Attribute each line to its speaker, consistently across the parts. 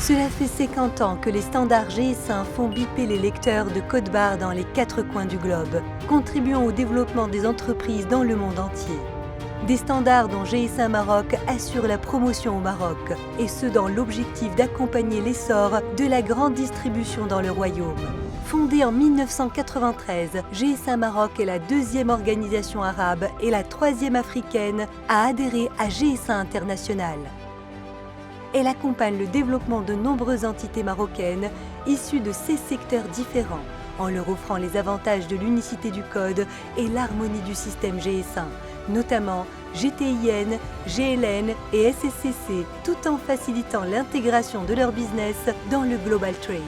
Speaker 1: Cela fait 50 ans que les standards GS1 font biper les lecteurs de code-barres dans les 4 coins du globe, contribuant au développement des entreprises dans le monde entier. Des standards dont GS1 Maroc assure la promotion au Maroc, et ce dans l'objectif d'accompagner l'essor de la grande distribution dans le royaume. Fondée en 1993, GS1 Maroc est la 2e organisation arabe et la 3e africaine à adhérer à GS1 International. Elle accompagne le développement de nombreuses entités marocaines issues de 16 secteurs différents, en leur offrant les avantages de l'unicité du code et l'harmonie du système GS1, notamment GTIN, GLN et SSCC, tout en facilitant l'intégration de leur business dans le Global Trade.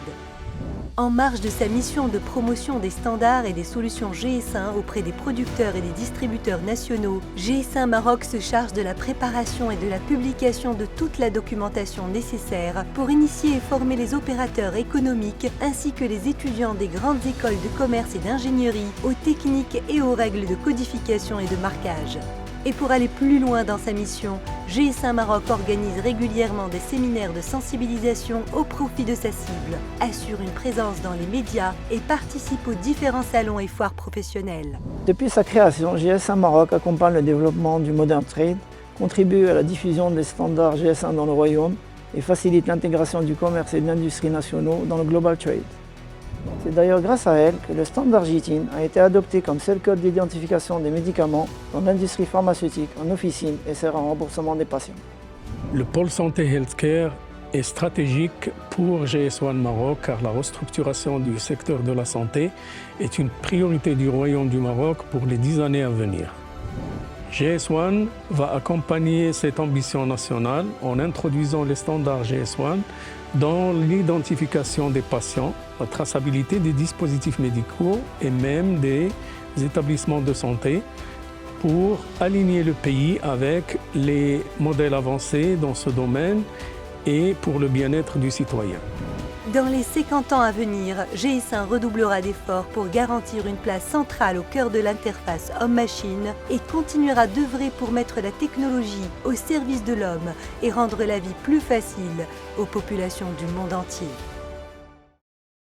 Speaker 1: En marge de sa mission de promotion des standards et des solutions GS1 auprès des producteurs et des distributeurs nationaux, GS1 Maroc se charge de la préparation et de la publication de toute la documentation nécessaire pour initier et former les opérateurs économiques ainsi que les étudiants des grandes écoles de commerce et d'ingénierie aux techniques et aux règles de codification et de marquage. Et pour aller plus loin dans sa mission, GS1 Maroc organise régulièrement des séminaires de sensibilisation au profit de sa cible, assure une présence dans les médias et participe aux différents salons et foires professionnelles.
Speaker 2: Depuis sa création, GS1 Maroc accompagne le développement du Modern Trade, contribue à la diffusion des standards GS1 dans le royaume et facilite l'intégration du commerce et de l'industrie nationaux dans le Global Trade. C'est d'ailleurs grâce à elle que le standard GTIN a été adopté comme seul code d'identification des médicaments dans l'industrie pharmaceutique en officine et sert en remboursement des patients.
Speaker 3: Le pôle santé healthcare est stratégique pour GS1 Maroc car la restructuration du secteur de la santé est une priorité du Royaume du Maroc pour les 10 années à venir. GS1 va accompagner cette ambition nationale en introduisant les standards GS1 dans l'identification des patients, la traçabilité des dispositifs médicaux et même des établissements de santé pour aligner le pays avec les modèles avancés dans ce domaine et pour le bien-être du citoyen.
Speaker 1: Dans les 50 ans à venir, GS1 redoublera d'efforts pour garantir une place centrale au cœur de l'interface homme-machine et continuera d'œuvrer pour mettre la technologie au service de l'homme et rendre la vie plus facile aux populations du monde entier.